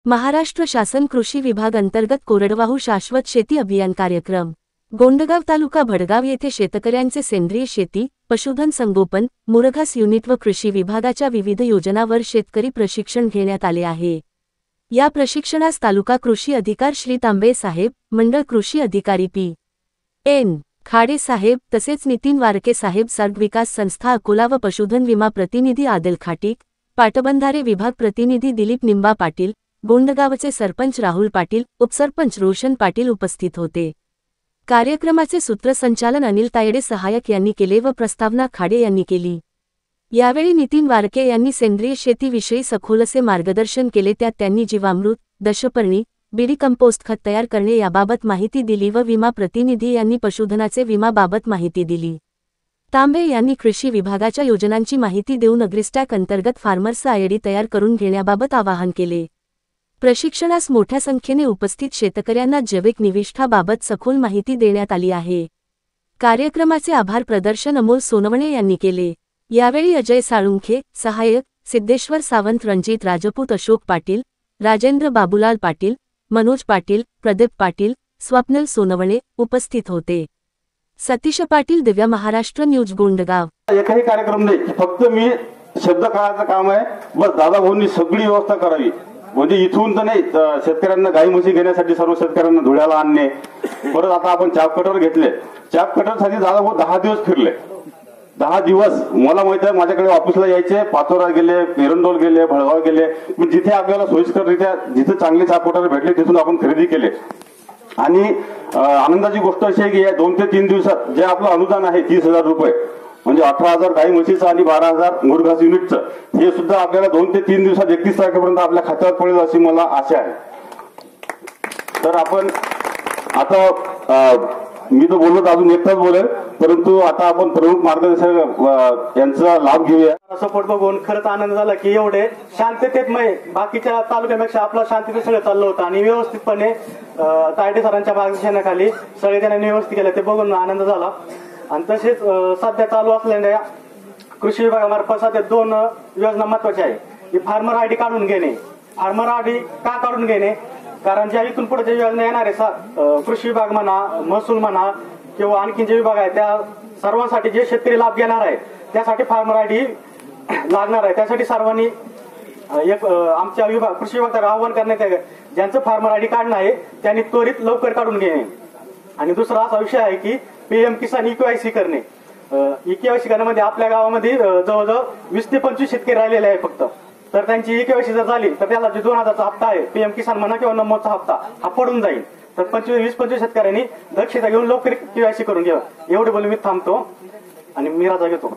महाराष्ट्र शासन कृषी विभाग अंतर्गत कोरडवाहू शाश्वत शेती अभियान कार्यक्रम गोंडगाव तालुका भडगाव येथे शेतकऱ्यांचे सेंद्रिय शेती, पशुधन संगोपन, मुरघास युनिट व कृषी विभागाच्या विविध योजनांवर शेतकरी प्रशिक्षण घेण्यात आले आहे। या प्रशिक्षणास तालुका कृषी अधिकारी श्री तांबे साहेब, मंडळ कृषी अधिकारी पी.एन. खाडे साहेब तसेच नितीन वारके साहेब, सर्ग विकास संस्था अकोला व पशुधन विमा प्रतिनिधी आदिल खाटीक, पाटबंधारे विभाग प्रतिनिधी दिलीप निंबा पाटील, गोंडगावचे सरपंच राहुल पाटील, उपसरपंच रोशन पाटील उपस्थित होते। कार्यक्रमाचे सूत्रसंचालन अनिल तायडे सहाय्यक यांनी केले व प्रस्तावना खाडे यांनी केली। यावेळी नितीन वारके यांनी सेंद्रिय शेतीविषयी सखोल असे मार्गदर्शन केले। त्यात त्यांनी जीवामृत, दशपर्णी, बीडी कंपोस्ट खत तयार करणे याबाबत माहिती दिली व विमा प्रतिनिधी यांनी पशुधनाचे विमाबाबत माहिती दिली। तांबे यांनी कृषी विभागाच्या योजनांची माहिती देऊन अग्रिस्टॅक अंतर्गत फार्मर्स आयडी तयार करून घेण्याबाबत आवाहन केले। प्रशिक्षणास मोठ्या संख्येने उपस्थित शेतकऱ्यांना जैविक निविष्ठाबाबत सखोल माहिती देण्यात आली आहे। कार्यक्रमाचे आभार प्रदर्शन अमोल सोनवणे यांनी केले। यावेळी अजय साळुंखे, सहाय्यक, सिद्धेश्वर सावंत, रणजित राजपूत, अशोक पाटील, राजेंद्र बाबूलाल पाटील, मनोज पाटील, प्रदीप पाटील, स्वप्नील सोनवणे उपस्थित होते। सतीश पाटील, दिव्या महाराष्ट्र न्यूज, गोंडगाव। एकही कार्यक्रम नाही, फक्त मी शब्द काढायचं काम आहे। बस दादाभाऊंनी सगळी व्यवस्था करावी, म्हणजे इथून तर नाही, शेतकऱ्यांना गाई म्हशी घेण्यासाठी सर्व शेतकऱ्यांना धुळ्याला आणणे। परत आता आपण चाप कटर घेतले, चाप कटर साठी दादाभाऊ 10 दिवस फिरले। 10 दिवस मला माहित आहे, माझ्याकडे ऑफिसला यायचे, पाचोरा गेले, एरंडोल गेले, भडगाव गेले, जिथे आपल्याला सोयीस्कररित्या जिथे चांगले चाप कटर भेटले तिथून आपण खरेदी केले। आणि आनंदाची गोष्ट अशी आहे की या 2 ते 3 दिवसात जे आपलं अनुदान आहे 30,000 रुपये, म्हणजे 18,000 गाई म्हशीचं आणि 12,000 मुरघास युनिटचं, हे सुद्धा आपल्याला 2 ते 3 दिवसात 31 तारखेपर्यंत आपल्या खात्यावर पडेल अशी मला आशा आहे। तर आपण आता मी तर बोललो अजून एक तास बोलेल, परंतु आता आपण प्रमुख मार्गदर्शक यांचा लाभ घेऊया। सपोर्ट बघून खरंच आनंद झाला की एवढे शांततेतमय बाकीच्या तालुक्यापेक्षा आपलं शांततेत सगळं चाललं होतं आणि व्यवस्थितपणे तायडे सरांच्या मार्गदर्शनाखाली सगळे त्यांनी व्यवस्थित केलं, ते बघून आनंद झाला। आणि तसेच सध्या चालू असलेल्या कृषी विभागामार्फत सध्या 2 योजना महत्वाच्या आहे की फार्मर आयडी काढून घेणे। फार्मर आयडी का काढून घेणे? कारण ज्या इथून पुढे ज्या योजना येणार आहे, कृषी विभाग म्हणा, महसूल म्हणा किंवा आणखी जे विभाग आहे त्या सर्वांसाठी जे शेतकरी लाभ घेणार आहे त्यासाठी फार्मर आयडी लागणार आहे। त्यासाठी सर्वांनी एक आमच्या विभाग कृषी विभागाला आवाहन करण्यात आहे, ज्यांचं फार्मर आयडी काढणं आहे त्यांनी त्वरित लवकर काढून घेणे। आणि दुसरा असा विषय आहे की पीएम किसान ई-केवायसी करणे। ई-केवायसी करण्यामध्ये आपल्या गावामध्ये जवळजवळ 20 ते 25 शेतकरी राहिलेले आहे फक्त। तर त्यांची ई-केवायसी जर झाली तर त्याला जो 2000चा हप्ता आहे पीएम किसान म्हणा किंवा नमोचा हप्ता हा पडून जाईल। तर 20-25 शेतकऱ्यांनी दक्षता घेऊन लवकर केवायसी करून घ्या। एवढे बोलून मी थांबतो आणि मी राजा घेतो।